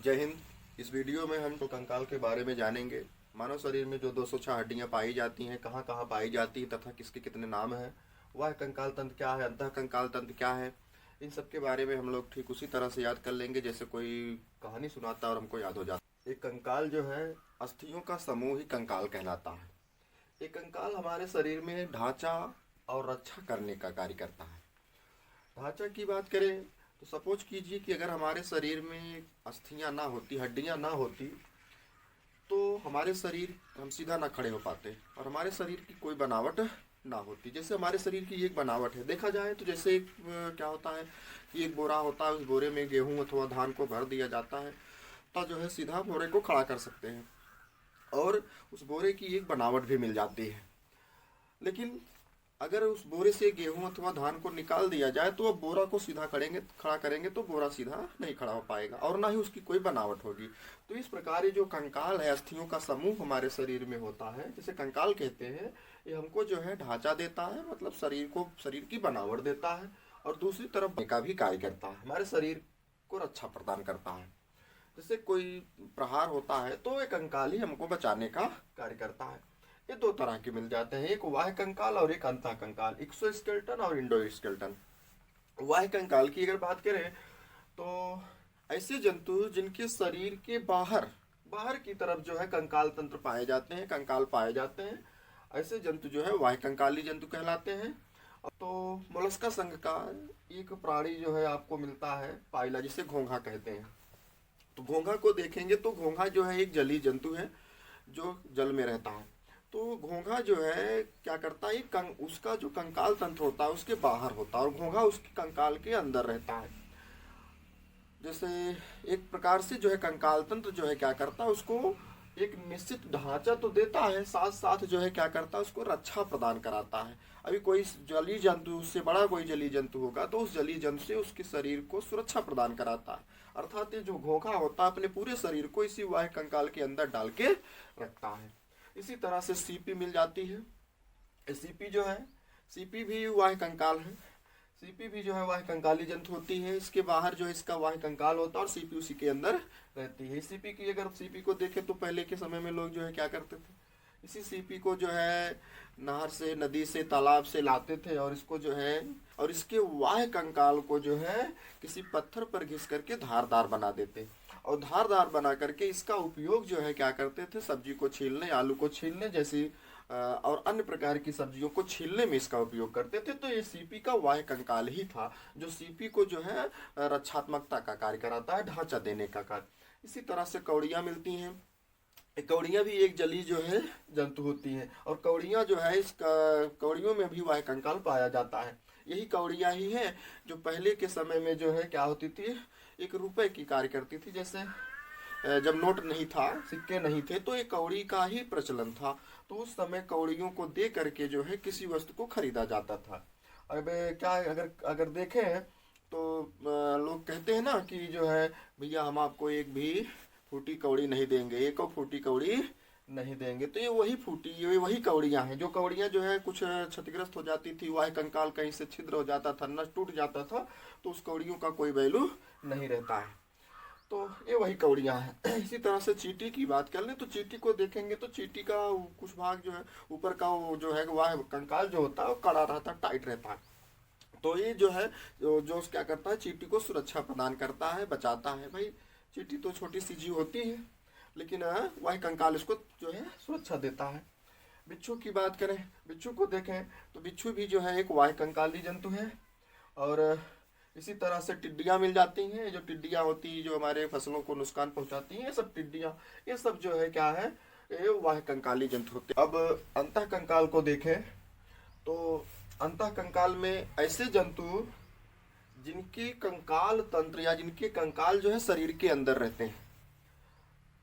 जय हिंद। इस वीडियो में हम तो कंकाल के बारे में जानेंगे। मानव शरीर में जो 206 हड्डियां पाई जाती हैं, कहाँ कहाँ पाई जाती हैं तथा किसके कितने नाम हैं, वह कंकाल तंत्र क्या है, अंतः कंकाल तंत्र क्या है, इन सब के बारे में हम लोग ठीक उसी तरह से याद कर लेंगे जैसे कोई कहानी सुनाता और हमको याद हो जाता। एक कंकाल जो है अस्थियों का समूह ही कंकाल कहलाता है। एक कंकाल हमारे शरीर में ढांचा और रक्षा करने का कार्य करता है। ढांचा की बात करें तो सपोज कीजिए कि अगर हमारे शरीर में अस्थियां ना होती, हड्डियां ना होती, तो हमारे शरीर हम सीधा ना खड़े हो पाते और हमारे शरीर की कोई बनावट ना होती। जैसे हमारे शरीर की एक बनावट है, देखा जाए तो जैसे क्या होता है कि एक बोरा होता है, उस बोरे में गेहूं अथवा धान को भर दिया जाता है तो जो है सीधा बोरे को खड़ा कर सकते हैं और उस बोरे की एक बनावट भी मिल जाती है। लेकिन अगर उस बोरे से गेहूं अथवा धान को निकाल दिया जाए तो अब बोरा को सीधा खड़ा करेंगे तो बोरा सीधा नहीं खड़ा हो पाएगा और ना ही उसकी कोई बनावट होगी। तो इस प्रकार ये जो कंकाल है, अस्थियों का समूह हमारे शरीर में होता है, जिसे कंकाल कहते हैं, ये हमको जो है ढांचा देता है, मतलब शरीर की बनावट देता है और दूसरी तरफ का भी कार्य करता है, हमारे शरीर को रक्षा प्रदान करता है। जैसे कोई प्रहार होता है तो एक कंकाल ही हमको बचाने का कार्य करता है। ये दो तरह के मिल जाते हैं, एक बाह्य कंकाल और एक अंतः कंकाल, एक्सोस्केलेटन और इंडोस्केलेटन। बाह्य कंकाल की अगर बात करें तो ऐसे जंतु जिनके शरीर के बाहर बाहर की तरफ जो है कंकाल तंत्र पाए जाते हैं, कंकाल पाए जाते हैं, ऐसे जंतु जो है बाह्य कंकाली जंतु कहलाते हैं। तो मोलस्का संघ का एक प्राणी जो है आपको मिलता है पाइला, जिसे घोंघा कहते हैं। तो घोंघा को देखेंगे तो घोंघा जो है एक जलीय जंतु है जो जल में रहता है। तो घोंघा जो है क्या करता है, उसका जो कंकाल तंत्र होता है उसके बाहर होता है और घोंघा उसके कंकाल के अंदर रहता है। जैसे एक प्रकार से जो है कंकाल तंत्र जो है क्या करता है, उसको एक निश्चित ढांचा तो देता है, साथ साथ जो है क्या करता है, उसको रक्षा प्रदान कराता है। अभी कोई जलीय जंतु, उससे बड़ा कोई जलीय जंतु होगा तो उस जलीय जंतु से उसके शरीर को सुरक्षा प्रदान कराता है। अर्थात ये जो घोंघा होता है अपने पूरे शरीर को इसी वाह्य कंकाल के अंदर डाल के रखता है। इसी तरह से सीपी मिल जाती है। सीपी जो है, सीपी भी वाह्य कंकाल है। सीपी भी जो है वाह्य कंकाली जंतु होती है। इसके बाहर जो है इसका वाह्य कंकाल होता है और सीपी उसी के अंदर रहती है। सीपी की अगर सीपी को देखें तो पहले के समय में लोग जो है क्या करते थे, इसी सीपी को जो है नहर से, नदी से, तालाब से लाते थे और इसको जो है और इसके वाह्य कंकाल को जो है किसी पत्थर पर घिस करके धारदार बना देते और धारदार बना करके इसका उपयोग जो है क्या करते थे, सब्जी को छीलने, आलू को छीलने जैसी और अन्य प्रकार की सब्जियों को छीलने में इसका उपयोग करते थे। तो ये सीपी का वाह्य कंकाल ही था जो सीपी को जो है रक्षात्मकता का कार्य कराता है, ढांचा देने का कार्य। इसी तरह से कौड़ियाँ मिलती हैं। कौड़ियाँ भी एक जलीय जो है जंतु होती हैं और कौड़ियाँ जो है कौड़ियों में भी वाह्य कंकाल पाया जाता है। यही कौड़ियाँ ही हैं जो पहले के समय में जो है क्या होती थी, एक रुपए की कार्य करती थी। जैसे जब नोट नहीं था, सिक्के नहीं थे, तो एक कौड़ी का ही प्रचलन था। तो उस समय कौड़ियों को दे करके जो है किसी वस्तु को खरीदा जाता था। अब क्या अगर देखें तो लोग कहते हैं ना कि जो है भैया हम आपको एक भी फूटी कौड़ी नहीं देंगे, एक और फूटी कौड़ी नहीं देंगे। तो ये वही कौड़ियाँ हैं। जो कौड़ियाँ जो है कुछ क्षतिग्रस्त हो जाती थी, वाह्य कंकाल कहीं से छिद्र हो जाता था, नस टूट जाता था, तो उस कौड़ियों का कोई वैल्यू नहीं रहता है। तो ये वही कौड़ियाँ हैं। इसी तरह से चींटी की बात कर लें तो चींटी को देखेंगे तो चींटी का कुछ भाग जो है ऊपर का वो जो है वाह्य कंकाल जो होता है वो कड़ा रहता है, टाइट रहता है। तो ये जो है जो क्या करता है, चींटी को सुरक्षा प्रदान करता है, बचाता है। भाई चींटी तो छोटी सी जीव होती है लेकिन वाह्य कंकाल इसको जो है सुरक्षा देता है। बिच्छू की बात करें, बिच्छू को देखें तो बिच्छू भी जो है एक वाह्य कंकाली जंतु है। और इसी तरह से टिड्डियाँ मिल जाती हैं। जो टिड्डियाँ होती हैं जो हमारे फसलों को नुकसान पहुंचाती हैं, ये सब टिड्डियाँ, ये सब जो है क्या है, ये वाह्य कंकाली जंतु होते हैं। अब अंतः कंकाल को देखें तो अंतः कंकाल में ऐसे जंतु जिनके कंकाल तंत्र या जिनके कंकाल जो है शरीर के अंदर रहते हैं,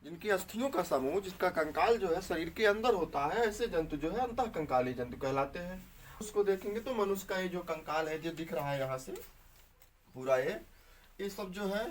जिनकी अस्थियों का समूह, जिसका कंकाल जो है शरीर के अंदर होता है, ऐसे जंतु जो है अंतः कंकाली जंतु कहलाते हैं। उसको देखेंगे तो मनुष्य का ये जो कंकाल है जो दिख रहा है यहाँ से पूरा, ये सब जो है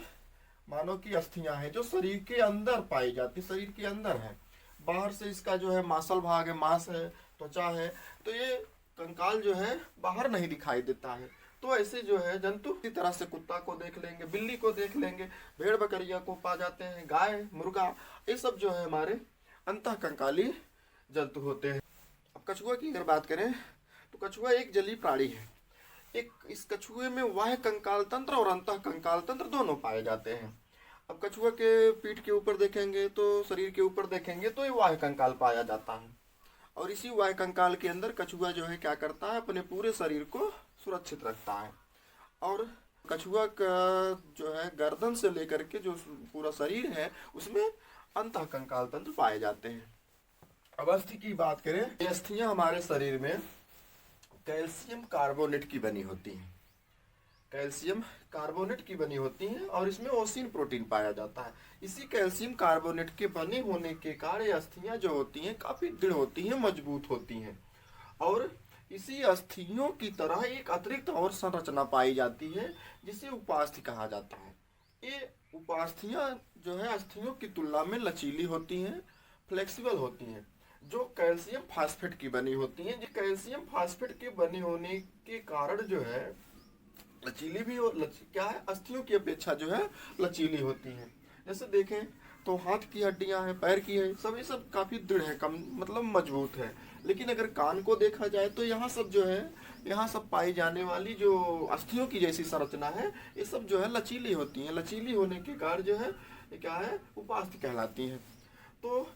मानव की अस्थियां हैं जो शरीर के अंदर पाई जाती, शरीर के अंदर है। बाहर से इसका जो है मांसल भाग है, मांस है, त्वचा है, तो ये कंकाल जो है बाहर नहीं दिखाई देता है। तो ऐसे जो है जंतु इसी तरह से कुत्ता को देख लेंगे, बिल्ली को देख लेंगे, भेड़ बकरिया को पा जाते हैं, गाय मुर्गा, ये सब जो है हमारे अंतःकंकाली जंतु होते हैं। अब कछुआ की अगर बात करें तो कछुआ एक जलीय प्राणी है। इस कछुए में वाह्य कंकाल तंत्र और अंतः कंकाल तंत्र दोनों पाए जाते हैं। अब कछुआ के पीठ के ऊपर देखेंगे तो, शरीर के ऊपर देखेंगे तो ये वाह्य कंकाल पाया जाता है। और इसी वाह्य कंकाल के अंदर कछुआ जो है क्या करता है, अपने पूरे शरीर को सुरक्षित रखता है। और कछुआ का जो है गर्दन से लेकर के जो पूरा शरीर है उसमें अंतः कंकाल तंत्र पाए जाते हैं। अब अस्थि की बात करें, ये अस्थियां हमारे शरीर में कैल्शियम कार्बोनेट की बनी होती हैं, कैल्शियम कार्बोनेट की बनी होती हैं और इसमें ओसिन प्रोटीन पाया जाता है। इसी कैल्शियम कार्बोनेट के बने होने के कारण ये अस्थियां जो होती हैं काफी दृढ़ होती हैं, मजबूत होती हैं। और इसी अस्थियों की तरह एक अतिरिक्त और संरचना पाई जाती है जिसे उपास्थि कहा जाता है। ये उपास्थियां जो है अस्थियों की तुलना में लचीली होती हैं, फ्लेक्सिबल होती हैं, जो कैल्शियम फास्फेट की बनी होती हैं। कैल्शियम फास्फेट के बने होने के कारण जो है लचीली भी क्या है, अस्थियों की अपेक्षा जो है लचीली होती हैं। जैसे देखें तो हाथ की हड्डियां हैं, पैर की है, सब ये सब काफी दृढ़ है, कम मतलब मजबूत है। लेकिन अगर कान को देखा जाए तो यहाँ सब जो है, यहाँ सब पाई जाने वाली जो अस्थियों की जैसी संरचना है ये सब जो है लचीली होती हैं। लचीली होने के कारण जो है ये क्या है, उपास्थि कहलाती हैं। तो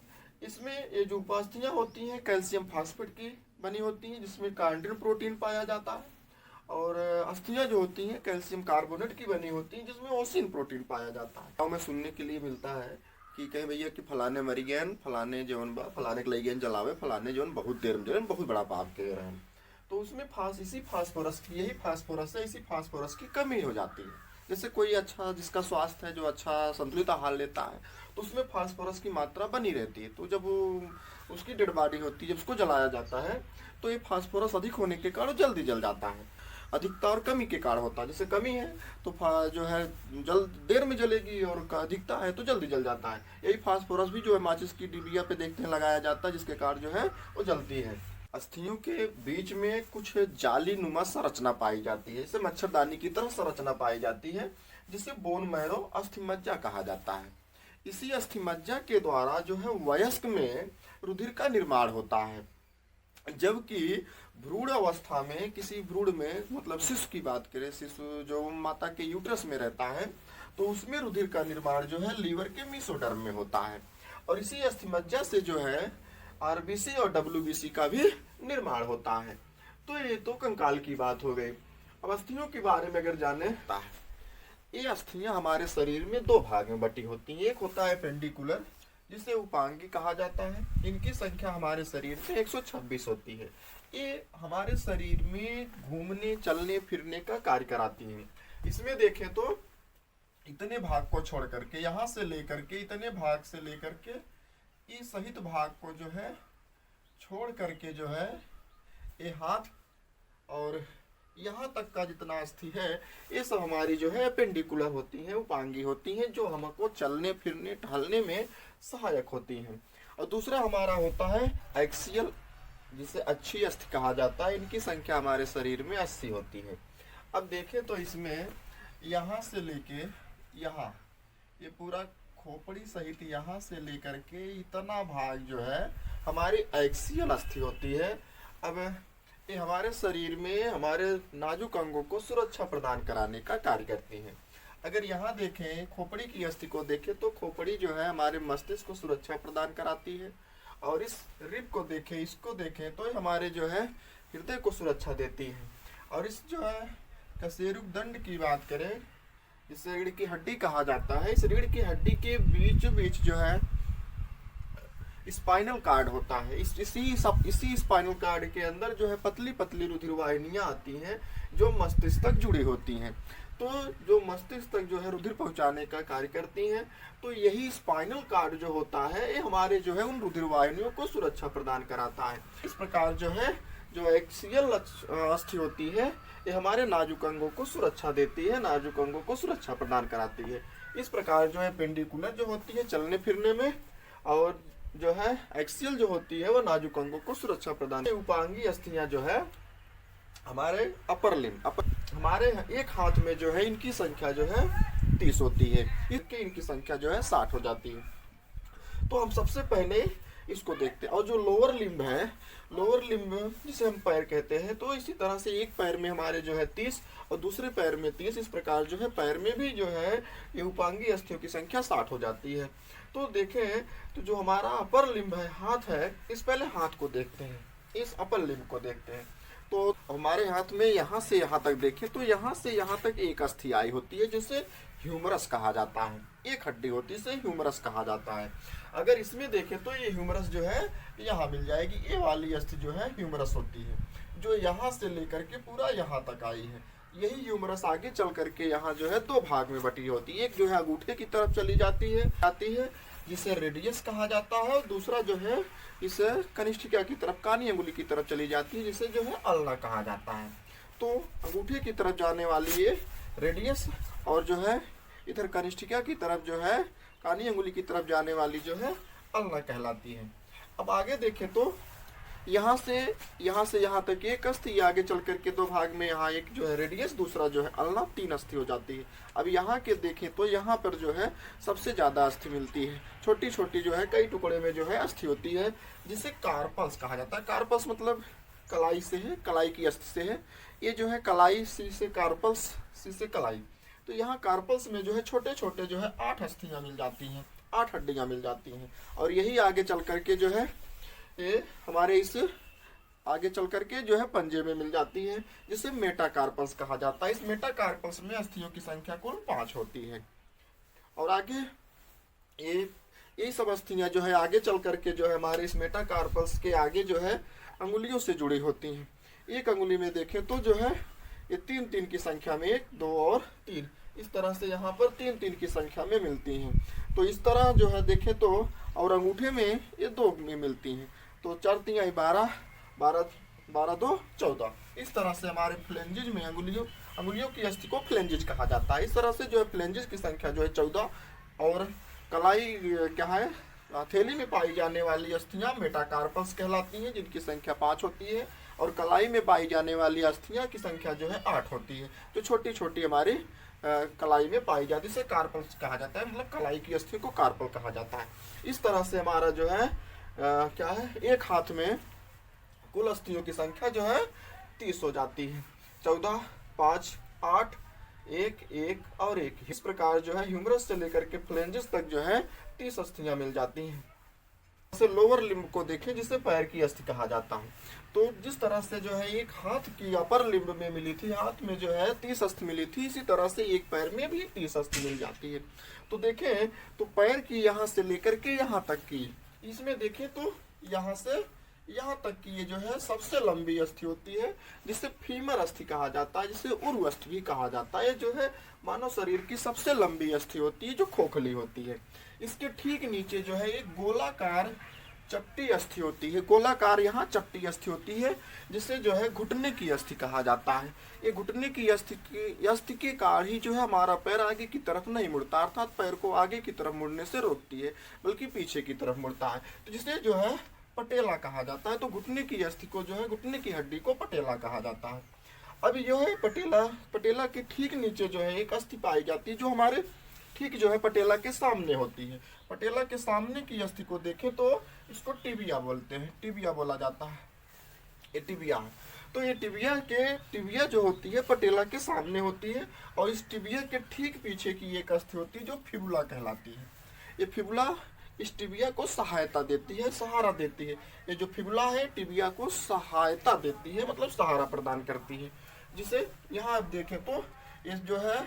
इसमें ये जो उपास्थियां होती हैं कैल्शियम फास्फेट की बनी होती हैं जिसमें कार्निटिन प्रोटीन पाया जाता है। और अस्थियां जो होती हैं कैल्शियम कार्बोनेट की बनी होती हैं जिसमें ओसिन प्रोटीन पाया जाता है। गाँव में सुनने के लिए मिलता है कि कहे भैया कि फलाने मरी गए, फलाने जौन बा फलाने के लई जलावे, फलाने जौन बहुत देर में जो बहुत बड़ा पाप के रहे हैं। तो उसमें इसी फास्फोरस की, यही फास्फोरस है, इसी फास्फोरस की कमी हो जाती है। जैसे कोई अच्छा जिसका स्वास्थ्य है, जो अच्छा संतुलित आहार लेता है तो उसमें फास्फोरस की मात्रा बनी रहती है। तो जब उसकी डेड बॉडी होती है, जब उसको जलाया जाता है तो ये फास्फोरस अधिक होने के कारण जल्दी जल जाता है। अधिकता और कमी के कारण होता है। जैसे कमी है तो जो है देर में जलेगी और अधिकता है तो जल्दी जल जाता है। यही फास्फोरस भी जो है माचिस की डिबिया पे देखते हैं लगाया जाता है, जिसके कारण जो है वो जलती है। अस्थियों के बीच में कुछ जाली नुमा संरचना पाई जाती है, जैसे मच्छरदानी की तरह संरचना पाई जाती है, जिसे बोन मैरो अस्थि मज्जा कहा जाता है। इसी अस्थि मज्जा के द्वारा जो है वयस्क में रुधिर का निर्माण होता है, जबकि भ्रूण अवस्था में किसी भ्रूण में, मतलब शिशु की बात करें, शिशु जो माता के यूट्रस में रहता है तो उसमें रुधिर का निर्माण जो है लीवर के मीसोडर्म में होता है। और इसी अस्थिमज्जा से जो है आरबीसी और डब्ल्यूबीसी का भी निर्माण होता है। तो ये तो कंकाल की बात हो गई। अब अस्थियों के बारे में अगर जाने, ये अस्थियां हमारे शरीर में दो भाग में बटी होती हैं। एक होता है पेंडिकुलर जिसे उपांगी कहा जाता है। इनकी संख्या हमारे शरीर में 126 होती है। ये हमारे शरीर में घूमने, चलने फिरने का कार्य कराती है। इसमें देखें तो इतने भाग को छोड़ करके, यहाँ से लेकर के इतने भाग से लेकर के इस सहित भाग को जो है छोड़ करके जो है ये हाथ और यहाँ तक का जितना अस्थि है ये सब हमारी जो है पेंडिकुलर होती हैं, उपांगी होती हैं, जो हमको चलने फिरने टहलने में सहायक होती हैं। और दूसरा हमारा होता है एक्सियल, जिसे अच्छी अस्थि कहा जाता है। इनकी संख्या हमारे शरीर में 80 होती है। अब देखें तो इसमें यहाँ से लेके यहाँ ये पूरा खोपड़ी सहित यहाँ से लेकर के इतना भाग जो है हमारी एक्सियल अस्थि होती है। अब ये हमारे शरीर में हमारे नाजुक अंगों को सुरक्षा प्रदान कराने का कार्य करती हैं। अगर यहाँ देखें खोपड़ी की अस्थि को देखें तो खोपड़ी जो है हमारे मस्तिष्क को सुरक्षा प्रदान कराती है। और इस रिब को देखें, इसको देखें तो हमारे जो है हृदय को सुरक्षा देती है। और इस जो है कशेरुक दंड की बात करें, जिसे रीढ़ की हड्डी कहा जाता है, इस रीढ़ की हड्डी के बीच बीच जो है स्पाइनल कार्ड होता है। इसी स्पाइनल कार्ड के अंदर जो है पतली पतली रुधिर वाहिनियां आती हैं जो मस्तिष्क तक जुड़ी होती हैं। तो जो मस्तिष्क तक जो है रुधिर पहुंचाने का कार्य करती हैं। तो यही स्पाइनल कार्ड जो होता है ये हमारे जो है उन रुधिर वाहिनियों को सुरक्षा प्रदान कराता है। इस प्रकार जो है जो एक्सियल अस्थि होती है ये हमारे नाजुक अंगों को सुरक्षा देती है, नाजुक अंगों को सुरक्षा प्रदान कराती है। इस प्रकार जो है पेंडिकुलर जो होती है चलने फिरने में, और जो है एक्सियल जो होती है वो नाजुक अंगों को सुरक्षा प्रदान। उपांगी अस्थियां जो है हमारे अपर लिम्ब, हमारे एक हाथ में जो है इनकी संख्या जो है 30 होती है, इनकी संख्या जो है 60 हो जाती है। तो हम सबसे पहले इसको देखते हैं। और जो लोअर लिम्ब है, लोअर लिम्ब जिसे हम पैर कहते हैं, तो इसी तरह से एक पैर में हमारे जो है 30 और दूसरे पैर में 30, इस प्रकार जो है पैर में भी जो है ये उपांगी अस्थियों की संख्या 60 हो जाती है। तो देखें तो जो हमारा अपर लिम्ब है, हाथ है, इस पहले हाथ को देखते हैं, इस अपर लिम्ब को देखते हैं। तो हमारे हाथ में यहाँ से यहाँ तक देखें तो यहाँ से यहाँ तक एक अस्थि आई होती है जिसे ह्यूमरस कहा जाता है। एक हड्डी होती है इसे ह्यूमरस कहा जाता है। अगर इसमें देखें तो ये ह्यूमरस जो है यहाँ मिल जाएगी, ये वाली अस्थि जो है ह्यूमरस होती है, जो यहाँ से लेकर के पूरा यहाँ तक आई है। यही ह्यूमरस आगे चल करके यहाँ जो है दो भाग में बटी होती है। एक जो है अंगूठे की तरफ चली जाती है जिसे रेडियस कहा जाता है, और दूसरा जो है इसे कनिष्ठिका की तरफ, कानी अंगुली की तरफ चली जाती है, जिसे जो है अल्ना कहा जाता है। तो अंगूठे की तरफ जाने वाली ये रेडियस, और जो है इधर कनिष्ठिका की तरफ जो है कानी अंगुली की तरफ जाने वाली जो है अल्ना कहलाती है। अब आगे देखें तो यहाँ से यहाँ तक एक अस्थि, आगे चल करके दो भाग में, यहाँ एक जो है रेडियस, दूसरा जो है अल्ना, 3 अस्थि हो जाती है। अब यहाँ के देखें तो यहाँ पर जो है सबसे ज्यादा अस्थि मिलती है। छोटी छोटी जो है कई टुकड़े में जो है अस्थि होती है, जिसे कार्पल्स कहा जाता है। कार्पल्स मतलब कलाई से है, कलाई की अस्थि से है। ये जो है कलाई, सी से कार्पल्स, सी से कलाई। तो यहाँ कार्पल्स में जो है छोटे छोटे जो है 8 अस्थियां मिल जाती हैं, 8 हड्डियां मिल जाती हैं। और यही आगे चल करके जो है ये हमारे इस आगे चल करके जो है पंजे में मिल जाती है, जिसे मेटाकार्पल्स कहा जाता है। इस मेटाकार्पल्स में अस्थियों की संख्या कुल 5 होती है। और आगे ये सब अस्थियां जो है आगे चल करके जो है हमारे इस मेटाकार्पल्स के आगे जो है अंगुलियों से जुड़ी होती हैं। एक अंगुली में देखें तो जो है ये 3-3 की संख्या में, 1, 2 और 3, इस तरह से यहाँ पर 3-3 की संख्या में मिलती हैं। तो इस तरह जो है देखें तो, और अंगूठे में ये 2 में मिलती हैं। तो 4 3 12, 12 2 14, इस तरह से हमारे फ्लेंजेज में अंगुलियों की अस्थि को फ्लेंजेज कहा जाता है। इस तरह से जो है फ्लेंजेज की संख्या जो है 14, और कलाई क्या है, हथेली में पाई जाने वाली अस्थियां मेटाकार्पल्स कहलाती हैं, जिनकी संख्या 5 होती है। और कलाई में पाई जाने वाली अस्थियां की संख्या जो है 8 होती है, जो छोटी छोटी हमारी कलाई में पाई जाती है, इसे कार्पल्स कहा जाता है। मतलब कलाई की अस्थियों को कार्पल कहा जाता है। इस तरह से हमारा जो है क्या है, एक हाथ में कुल अस्थियों की संख्या जो है 30 हो जाती है। 14, 5, 8, 1, 1 और 1। इस प्रकार जो है ह्यूमरस से लेकर के फ्लेंजेस तक जो है 30 अस्थियां मिल जाती हैं। जैसे लोअर लिम्ब को देखें, जिसे पैर की अस्थि कहा जाता है। तो जिस तरह से जो है एक हाथ की अपर लिम्ब में मिली थी, हाथ में जो है 30 अस्थि मिली थी, इसी तरह से एक पैर में भी 30 अस्थि मिल जाती है। तो देखें तो पैर की यहाँ से लेकर के यहाँ तक की, इसमें देखें तो यहाँ से यहाँ तक की ये जो है सबसे लंबी अस्थि होती है, जिसे फीमर अस्थि कहा जाता है, जिसे उर्व अस्थि भी कहा जाता है। जो है मानव शरीर की सबसे लंबी अस्थि होती है, जो खोखली होती है। इसके ठीक नीचे जो है एक गोलाकार चपटी अस्थि होती है, गोलाकार यहाँ चपटी अस्थि होती है, जिसे जो है घुटने की अस्थि कहा जाता है। ये घुटने की अस्थि के कारण ही जो है हमारा पैर आगे की तरफ नहीं मुड़ता, अर्थात पैर को आगे की तरफ मुड़ने से रोकती है, बल्कि पीछे की तरफ मुड़ता है। तो जिसे जो है पटेला कहा जाता है। तो घुटने की अस्थि को जो है, घुटने की हड्डी को पटेला कहा जाता है। अब जो है पटेला के ठीक नीचे जो है एक अस्थि पाई जाती है, जो हमारे ठीक जो है पटेला के सामने होती है। पटेला के सामने की अस्थि को देखें तो इसको टिबिया बोलते हैं, टिबिया बोला जाता है, ये टिबिया है। तो ये टिबिया जो होती है पटेला के सामने होती है, और इस टिबिया के ठीक पीछे की एक अस्थि होती है, जो फिबुला कहलाती है। ये फिबुला इस टिबिया को सहायता देती है, सहारा देती है। ये जो फिबुला है टिबिया को सहायता देती है, मतलब सहारा प्रदान करती है। जिसे यहाँ आप देखें तो ये जो है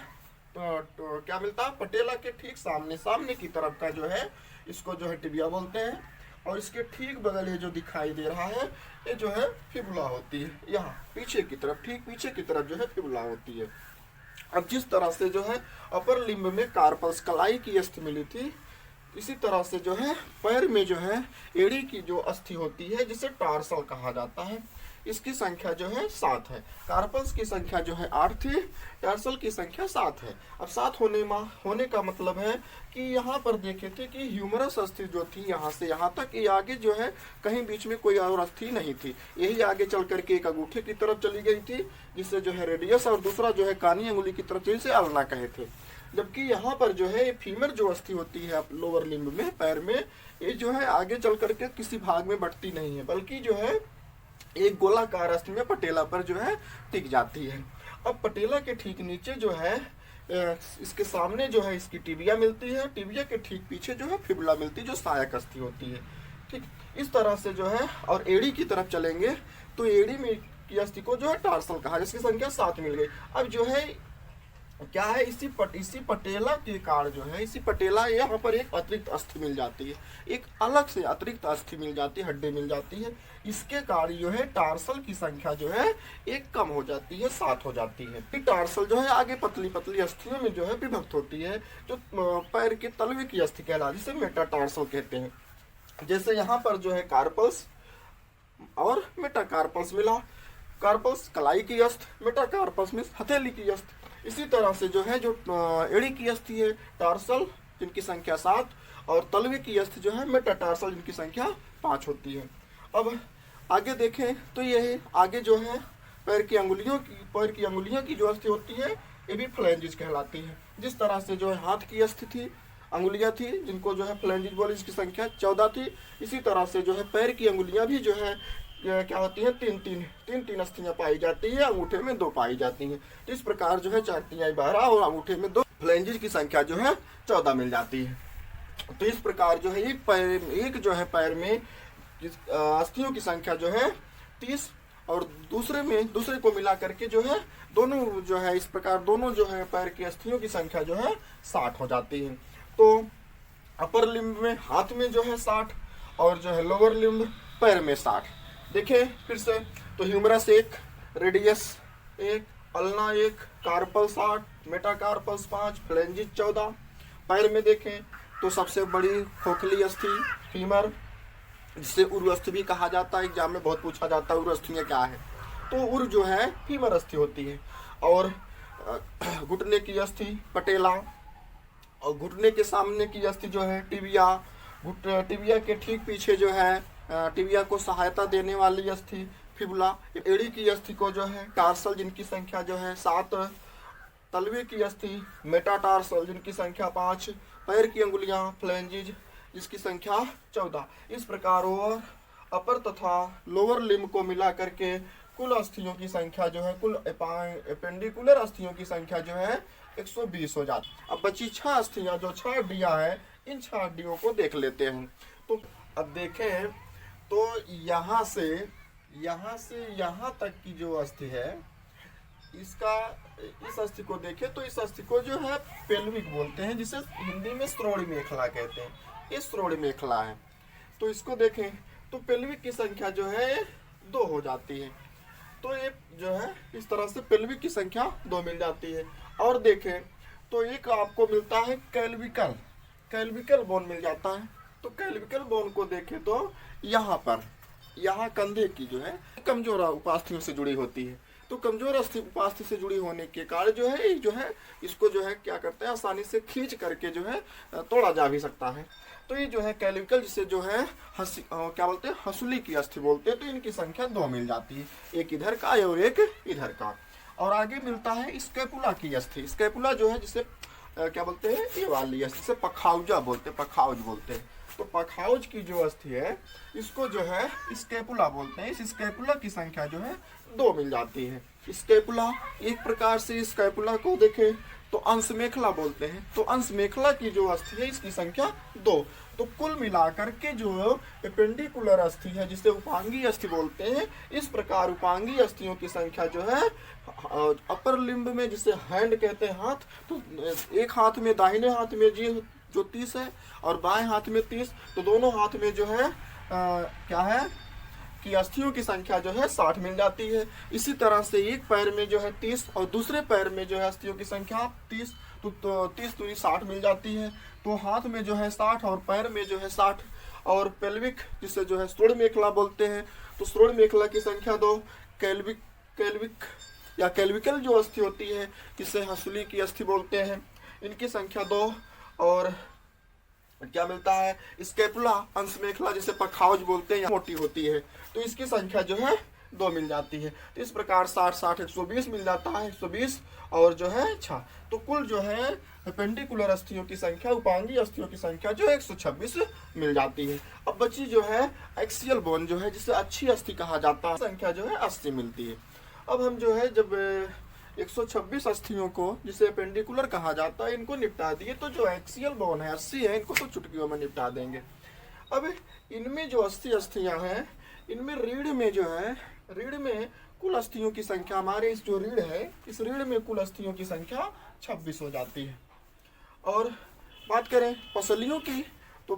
तो क्या मिलता है, पटेला के ठीक सामने की तरफ का जो है, इसको जो है टिबिया बोलते हैं। और इसके ठीक बगल ये जो दिखाई दे रहा है, ये जो है फिबुला होती है। यहाँ पीछे की तरफ, ठीक पीछे की तरफ जो है फिबुला होती है। अब जिस तरह से जो है अपर लिम्ब में कार्पल्स, कलाई की अस्थि मिली थी, इसी तरह से जो है पैर में जो है एड़ी की जो अस्थि होती है, जिसे टार्सल कहा जाता है। इसकी संख्या जो है 7 है। कार्पल्स की संख्या जो है 8 थी, टार्सल की संख्या 7 है। अब 7 होने का मतलब है कि यहाँ पर देखे थे कि ह्यूमरस अस्थि जो थी यहाँ से यहाँ तक, ये आगे जो है कहीं बीच में कोई और अस्थि नहीं थी, यही आगे चल करके एक अंगूठे की तरफ चली गई थी, जिससे जो है रेडियस, और दूसरा जो है कानी अंगुली की तरफ, जिसे अल्ना कहे थे। जबकि यहाँ पर जो है फीमर जो अस्थि होती है लोअर लिम्ब में, पैर में, ये जो है आगे चल करके किसी भाग में बढ़ती नहीं है, बल्कि जो है एक गोलाकार अस्थि में पटेला पर जो है टिक जाती है। अब पटेला के ठीक नीचे जो है इसके सामने जो है इसकी टिबिया मिलती है, टिबिया के ठीक पीछे जो है फिबुला मिलती है, जो सहायक अस्थि होती है। ठीक, इस तरह से जो है, और एड़ी की तरफ चलेंगे तो एड़ी में की अस्थि को जो है टार्सल कहा, जिसकी संख्या 7 मिल गई। अब जो है क्या है, इसी पटेला के कारण जो है, इसी पटेला यहाँ पर एक अतिरिक्त अस्थि मिल जाती है, एक अलग से अतिरिक्त अस्थि मिल जाती है, हड्डी मिल जाती है। इसके कारण जो है टार्सल की संख्या जो है एक कम हो जाती है, 7 हो जाती है। फिर टार्सल जो है आगे पतली पतली अस्थियों में जो है विभक्त होती है, जो पैर के तलवे की अस्थि कहलाती है, जिसे मेटाटार्सल कहते हैं। जैसे यहाँ पर जो है कार्पल्स और मेटाकार्पल्स मिला, कार्पल्स कलाई की अस्थि, मेटाकार्पल्स में हथेली की अस्थि। इसी तरह से जो है, जो एड़ी की अस्थि है टार्सल, जिनकी संख्या 7, और तलवे की अस्थि जो है मेटाटार्सल, जिनकी संख्या 5 होती है। अब आगे देखें तो ये आगे जो है पैर की अंगुलियों की जो अस्थि होती है, ये भी फ्लैंजेस कहलाती है। जिस तरह से जो है हाथ की अस्थि थी, अंगुलियां थी, जिनको जो है फ्लैंजेस बोले, जिसकी संख्या 14 थी, इसी तरह से जो है पैर की अंगुलियां भी जो है क्या होती है, तीन अस्थियां पाई जाती है, अंगूठे में 2 पाई जाती हैं। तो इस प्रकार जो है 4 तिहाई 12 और अंगूठे में 2, फ्लैंजेस की संख्या जो है 14 मिल जाती है। तो इस प्रकार जो है एक जो है पैर में अस्थियों की संख्या जो है 30, और दूसरे को मिला करके जो है दोनों जो है, इस प्रकार दोनों जो है पैर की अस्थियों की संख्या जो है 60 हो जाती है। तो अपर लिम्ब में हाथ में जो है 60, और जो है लोअर लिम्ब पैर में 60। देखें फिर से, तो humerus 1, radius 1, ulna 1, carpal 60, metacarpals 5, phalanges 14। पैर में देखें तो सबसे बड़ी खोखली अस्थि फीमर, जिसे उरु अस्थि भी कहा जाता है, एग्जाम में बहुत पूछा जाता है उरु अस्थियां क्या है। तो उरु जो है फीमर अस्थि होती है। और घुटने की अस्थि पटेला, और घुटने के सामने की अस्थि जो है टिबिया, टिबिया के ठीक पीछे जो है टिबिया को सहायता देने वाली अस्थि फिबुला। एड़ी की अस्थि को जो है टार्सल, जिनकी संख्या जो है 7, तलवे की अस्थि मेटाटार्सल, जिनकी संख्या 5, पैर की अंगुलियां फ्लैंजेस, जिसकी संख्या 14। इस प्रकार और अपर तथा लोअर लिम्ब को मिला करके कुल अस्थियों की संख्या जो है, कुल एपेंडिकुलर अस्थियों की संख्या जो है 120 हो जाती। अब बची 6 अस्थियां, जो 6 हड्डियां हैं, इन 6 हड्डियों को देख लेते हैं। तो अब देखें तो यहाँ से यहाँ तक की जो अस्थि है, इस अस्थि को देखें तो इस अस्थि को जो है पेल्विक बोलते हैं, जिसे हिंदी में श्रोणि मेखला कहते हैं। ये श्रोणि मेखला है। तो इसको देखें तो पेल्विक की संख्या जो है 2 हो जाती है। तो ये जो है इस तरह से पेल्विक की संख्या 2 मिल जाती है। और देखें तो एक आपको मिलता है कैल्विकल बोन मिल जाता है। तो कैल्विकल बोन को देखें तो यहाँ कंधे की जो है कमजोर उपास्थियों से जुड़ी होती है। तो कमजोर उपास्थि से जुड़ी होने के कारण जो है इसको जो है क्या करते हैं, आसानी से खींच करके जो है तोड़ा जा भी सकता है। तो ये जो है कैल्विकल, जिसे जो है क्या बोलते हैं, हंसुली की अस्थि बोलते हैं। तो इनकी संख्या 2 मिल जाती है, एक इधर का और एक इधर का। और आगे मिलता है स्कैपुला की अस्थि। स्कैपुला जो है जिसे क्या बोलते हैं, ये वाली अस्थि से पखाउजा बोलते हैं, पखाउज बोलते हैं। तो पखाउज की जो अस्थि है, इसको जो है स्कैपुला बोलते हैं। इस स्कैपुला की संख्या जो है 2 मिल जाती है। स्कैपुला एक प्रकार से, स्कैपुला को देखें तो अंश मेखला बोलते हैं। तो अंश मेखला की जो अस्थि है, इसकी संख्या 2। तो कुल मिलाकर के जो एपेंडिकुलर अस्थि है, जिसे उपांगी अस्थि बोलते हैं, इस प्रकार उपांगी अस्थियों की संख्या जो है अपर लिम्ब में, जिसे हैंड कहते हैं, हाथ, तो एक हाथ में, दाहिने हाथ में जो 30 है और बाएं हाथ में 30, तो दोनों हाथ में जो है क्या है कि अस्थियों की संख्या जो है 60 मिल जाती है। इसी तरह से एक पैर में जो है 30 और दूसरे पैर में जो है अस्थियों की संख्या 30, तो 30 दूनी 60 मिल जाती है। तो हाथ में जो है 60 और पैर में जो है 60। और पेल्विक, जिसे जो है श्रोणि मेखला बोलते हैं, तो श्रोणि मेखला की संख्या 2। कैल्विक कैल्विक या कैल्विकल जो अस्थि होती है, जिसे हंसुली की अस्थि बोलते हैं, इनकी संख्या 2। और क्या मिलता है, स्केपुला अंश मेखला जिसे पखाउज बोलते हैं, मोटी होती है, तो इसकी संख्या जो है 2 मिल जाती है। तो इस प्रकार 60 120 मिल जाता है, 120 और जो है 6। तो कुल जो है पेंडिकुलर अस्थियों की संख्या, उपांगी अस्थियों की संख्या जो है 126 मिल जाती है। अब बची जो है एक्सियल बोन जो है, जिसे अच्छी अस्थि कहा जाता है, संख्या जो है 80 मिलती है। अब हम जो है जब 126 अस्थियों को, जिसे पेंडिकुलर कहा जाता है, इनको निपटा दिए, तो जो एक्सियल बोन है 80 है, इनको तो चुटकियों में निपटा देंगे। अब इनमें जो 80 अस्थियां हैं, इनमें रीढ़ में जो है, रीढ़ में कुल अस्थियों की संख्या, हमारे इस जो रीढ़ है, इस रीढ़ में कुल अस्थियों की संख्या 26 हो जाती है। और बात करें पसलियों की, तो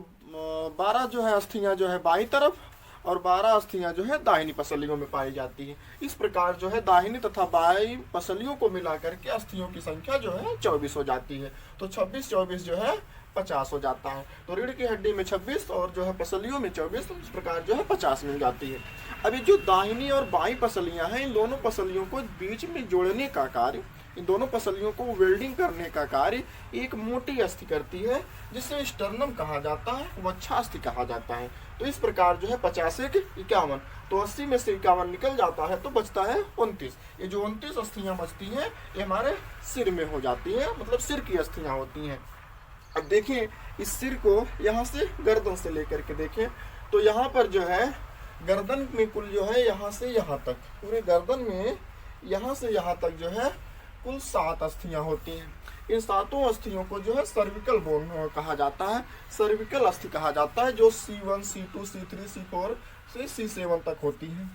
12 जो है अस्थियां जो है बाईं तरफ और 12 अस्थियां जो है दाहिनी पसलियों में पाई जाती है। इस प्रकार जो है दाहिनी तथा बाईं पसलियों को मिलाकर के अस्थियों की संख्या जो है 24 हो जाती है। तो 26 24 जो है 50 हो जाता है। तो रीढ़ की हड्डी में 26 और जो है पसलियों में 24, तो इस प्रकार जो है 50 मिल जाती है। अभी जो दाहिनी और बाईं पसलियां हैं, इन दोनों पसलियों को बीच में जोड़ने का कार्य, इन दोनों पसलियों को वेल्डिंग करने का कार्य एक मोटी अस्थि करती है, जिसे स्टर्नम कहा जाता है, वच्छा अस्थि कहा जाता है। तो इस प्रकार जो है 50 1 51, तो 80 में से 51 निकल जाता है, तो बचता है 29। ये जो 29 अस्थियां बचती हैं, ये हमारे सिर में हो जाती है, मतलब सिर की अस्थियां होती हैं। अब देखें इस सिर को, यहाँ से गर्दन से लेकर के देखें, तो यहाँ पर जो है गर्दन में कुल जो है यहाँ से यहाँ तक, पूरे गर्दन में यहाँ से यहाँ तक जो है कुल 7 अस्थियां होती हैं। इन 7 अस्थियों को जो है सर्विकल बोन कहा जाता है, सर्विकल अस्थि कहा जाता है, जो C1 C2 C3 C4 से C7 तक होती है।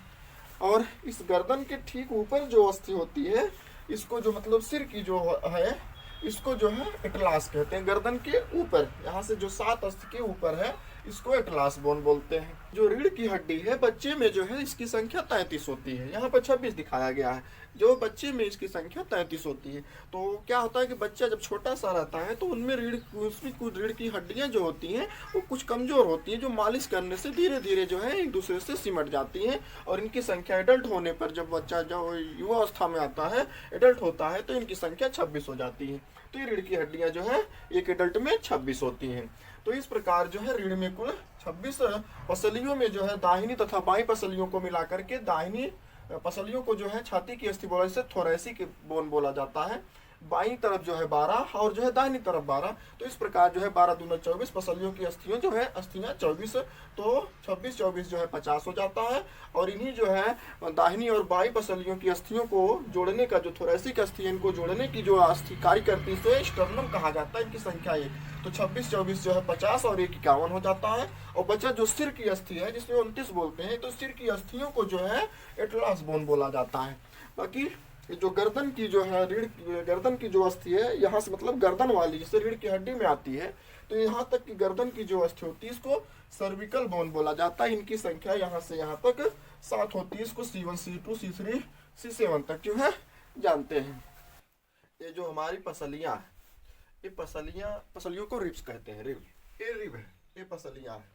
और इस गर्दन के ठीक ऊपर जो अस्थि होती है, इसको जो मतलब सिर की जो है, इसको जो है एटलास कहते हैं। गर्दन के ऊपर, यहाँ से जो 7 अस्थि के ऊपर है, इसको एटलास बोन बोलते हैं। जो रीढ़ की हड्डी है, बच्चे में जो है इसकी संख्या 33 होती है। यहाँ पर 26 दिखाया गया है, जो बच्चे में इसकी संख्या 33 होती है। तो क्या होता है कि बच्चा जब छोटा सा रहता है, तो उनमें कुछ रीढ़ की हड्डियां जो होती हैं, वो कुछ कमजोर होती हैं, जो मालिश करने से धीरे धीरे जो है एक दूसरे से सिमट जाती हैं। और इनकी संख्या एडल्ट होने पर, जब बच्चा जो युवा अवस्था में आता है, एडल्ट होता है, तो इनकी संख्या 26 हो जाती है। तो ये रीढ़ की हड्डियां जो है एक एडल्ट में 26 होती हैं। तो इस प्रकार जो है रीढ़ में कुल 26 पसलियों में जो है दाहिनी तथा बाईं पसलियों को मिलाकर के, दाहिनी पसलियों को जो है छाती की अस्थि बोला, इसे थोरैसिक बोन बोला जाता है। बाईं तरफ जो है 12 और जो है दाहिनी तरफ 12, तो इस प्रकार जो है 12 दूना 24 पसलियों की अस्थियों जो है अस्थियां 24, तो 26 24 जो है 50 हो जाता है। और इन्हीं जो है दाहिनी और बाईं पसलियों की अस्थियों को जोड़ने का, जो थोरैसिक अस्थि, इनको जोड़ने की जो अस्थि कार्य करती है, स्टर्नम कहा जाता है। इनकी संख्या 1, तो 26 24 जो है 50 और 1 51 हो जाता है। और बचा जो सिर की अस्थि है, जिसमें 29 बोलते हैं, तो सिर की अस्थियों को जो है एटलास बोन बोला जाता है। बाकी जो गर्दन की जो है गर्दन की जो अस्थि है, यहाँ से मतलब गर्दन वाली, जिससे रीढ़ की हड्डी में आती है, तो यहाँ तक की गर्दन की जो अस्थि होती है, इसको सर्विकल बोन बोला जाता है। इनकी संख्या यहाँ से यहाँ तक 7 होती है। इसको C1 C2 C3 C7 तक जो है जानते हैं। ये जो हमारी पसलियाँ, ये पसलियों को रिब्स कहते हैं। रिब, ये रिब है, ये पसलियाँ है।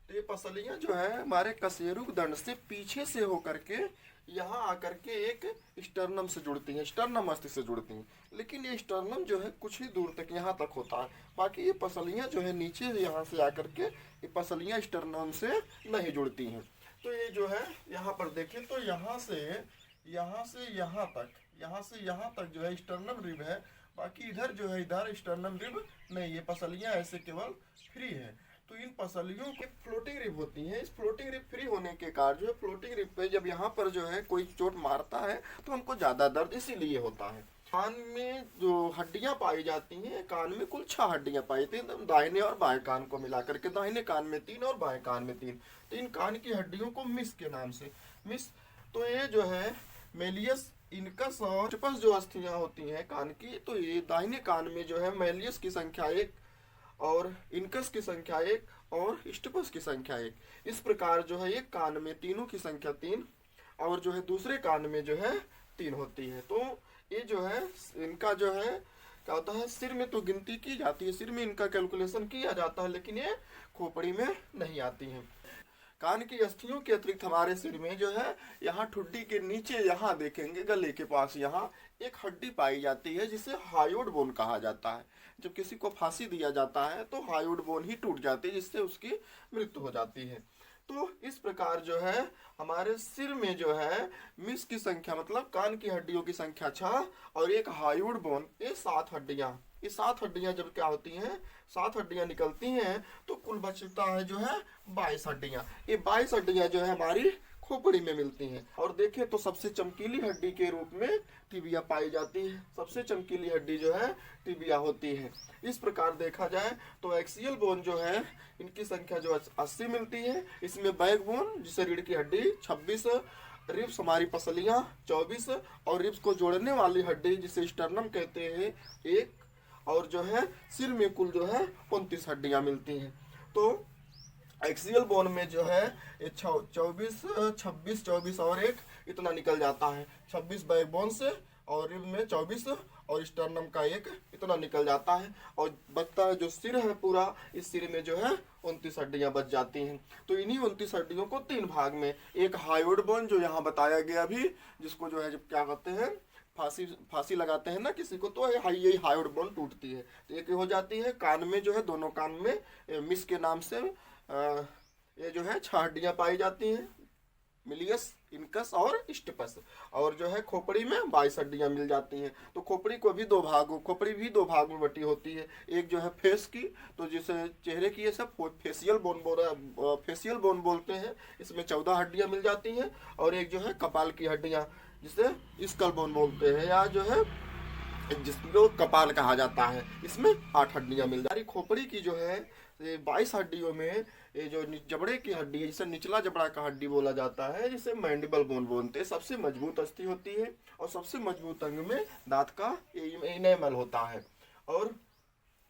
तो ये पसलियाँ जो है हमारे कशेरुक दंड से पीछे से होकर के यहाँ आकर के एक स्टर्नम से जुड़ती हैं, स्टर्नम अस्थि से जुड़ती हैं। लेकिन ये स्टर्नम जो है कुछ ही दूर तक यहाँ तक होता है। बाकी ये पसलियाँ जो है नीचे यहाँ से आकर के, ये पसलियाँ स्टर्नम से नहीं जुड़ती हैं। तो ये जो है यहाँ पर देखें, तो यहाँ से यहाँ तक, यहाँ से यहाँ तक जो है स्टर्नम रिब है। बाकी इधर जो है, इधर स्टर्नम रिब नहीं, ये पसलियाँ ऐसे केवल फ्री है। तो इन पसलियों की फ्लोटिंग रिब होती है। इस फ्लोटिंग रिब फ्री होने के कारण जो है, फ्लोटिंग रिब पे जब यहाँ पर जो है कोई चोट मारता है, तो हमको ज़्यादा दर्द इसीलिए होता है। कान में जो हड्डियाँ पाई जाती हैं, कान में कुल 6 हड्डियाँ पाई जाती हैं, दाहिने और बाएं कान को मिला करके। दाहिने कान में 3 और बाएं कान में 3। तो इन कान की हड्डियों को मिस के नाम से, मिस, तो ये जो है मेलियस, इनकस और स्टिपस जो अस्थियाँ होती हैं कान की, तो ये दाहिने कान में जो है मेलियस की संख्या 1 और इनकस की संख्या 1 और स्टिपस की संख्या 1। इस प्रकार जो है एक कान में तीनों की संख्या 3 और जो है दूसरे कान में जो है 3 होती है। तो ये जो है इनका जो है क्या होता है, सिर में तो गिनती की जाती है, सिर में इनका कैलकुलेशन किया जाता है, लेकिन ये खोपड़ी में नहीं आती है। कान की अस्थियों के अतिरिक्त हमारे सिर में जो है यहाँ ठुड्डी के नीचे यहाँ देखेंगे गले के पास यहाँ एक हड्डी पाई जाती है जिसे हायोड बोन कहा जाता है। जब किसी को फांसी दिया जाता है तो हायोड बोन ही टूट जाती है जिससे उसकी मृत्यु हो जाती है। तो इस प्रकार जो है हमारे सिर में जो है मिस की संख्या मतलब कान की हड्डियों की संख्या 6 और एक हायोड बोन, ये 7 हड्डियां। ये 7 हड्डियां जब क्या होती हैं, 7 हड्डियां निकलती हैं तो कुल बचता है जो है 22 हड्डियां। ये 22 हड्डियां जो है हमारी खोपड़ी में मिलती हैं। और देखें तो सबसे चमकीली हड्डी के रूप में टिबिया पाई जाती है। सबसे चमकीली हड्डी जो है टिबिया होती है। इस प्रकार देखा जाए तो एक्सियल बोन जो है इनकी संख्या जो 80 मिलती है। इसमें बैक बोन जिसे रीढ़ की हड्डी 26, रिब्स हमारी पसलियां 24 और रिब्स को जोड़ने वाली हड्डी जिसे स्टर्नम कहते हैं 1, और जो है सिर में कुल जो है 29 हड्डियां मिलती हैं। तो एक्सियल बोन में जो है 24, 26, 24 और एक इतना निकल जाता है। 26 बैक बोन से और रिब में 24 और स्टर्नम का एक इतना निकल जाता है। और बचता है जो सिर है पूरा, इस सिर में जो है 29 हड्डियां बच जाती हैं। तो इन्हीं 29 हड्डियों को 3 भाग में, एक हायोड बोन जो यहाँ बताया गया अभी, जिसको जो है जब क्या कहते हैं फांसी लगाते हैं ना किसी को तो यही हायोड बोन टूटती है। तो एक हो जाती है कान में जो है दोनों कान में मिस के नाम से ये जो है 6 हड्डियां पाई जाती हैं, मिलियस, इनकस और स्टिपस। और जो है खोपड़ी में 22 हड्डियां मिल जाती हैं। तो खोपड़ी को भी खोपड़ी भी 2 भाग में बटी होती है। एक जो है फेस की, तो जिसे चेहरे की ये सब फेशियल बोन बोलते हैं, इसमें 14 हड्डियां मिल जाती हैं। और एक जो है कपाल की हड्डियां जिसे स्कल बोन बोलते हैं या जो है जिसको कपाल कहा जाता है, इसमें 8 हड्डियां मिल जाती हैं। खोपड़ी की जो है 22 हड्डियों में ये जो जबड़े की हड्डी है जिसे निचला जबड़ा का हड्डी बोला जाता है, जिसे मैंडिबल बोन बोलते हैं, सबसे मजबूत अस्थि होती है। और सबसे मजबूत अंग में दांत का इनेमल होता है। और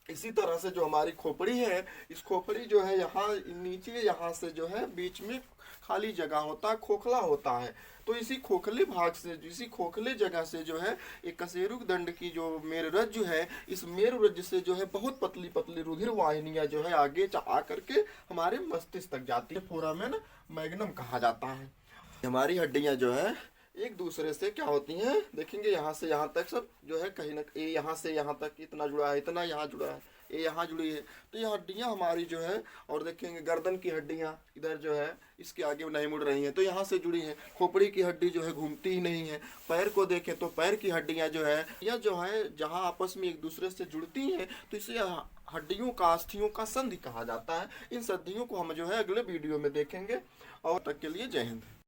इसी तरह से जो हमारी खोपड़ी है, इस खोपड़ी जो है यहाँ नीचे यहाँ से जो है बीच में खाली जगह होता है, खोखला होता है। तो इसी खोखले भाग से, इसी खोखले जगह से जो है एक कशेरुक दंड की जो मेरुरज्जु है, इस मेरुरज्जु से जो है बहुत पतली पतली रुधिर वाहिनियां जो है आगे आ करके हमारे मस्तिष्क तक जाती है। फोरामेन मैग्नम कहा जाता है। हमारी हड्डियां जो है एक दूसरे से क्या होती हैं, देखेंगे यहाँ से यहाँ तक सब जो है कहीं ना ये यहाँ से यहाँ तक इतना जुड़ा है, इतना यहाँ जुड़ा है, ये यहाँ जुड़ी है। तो ये हड्डियाँ हमारी जो है, और देखेंगे गर्दन की हड्डियाँ इधर जो है इसके आगे नहीं मुड़ रही हैं, तो यहाँ से जुड़ी हैं। खोपड़ी की हड्डी जो है घूमती ही नहीं है। पैर को देखें तो पैर की हड्डियाँ जो है यह जो है जहाँ आपस में एक दूसरे से जुड़ती हैं, तो इसे हड्डियों का अस्थियों का संधि कहा जाता है। इन संधियों को हम जो है अगले वीडियो में देखेंगे। और तक के लिए जय हिंद।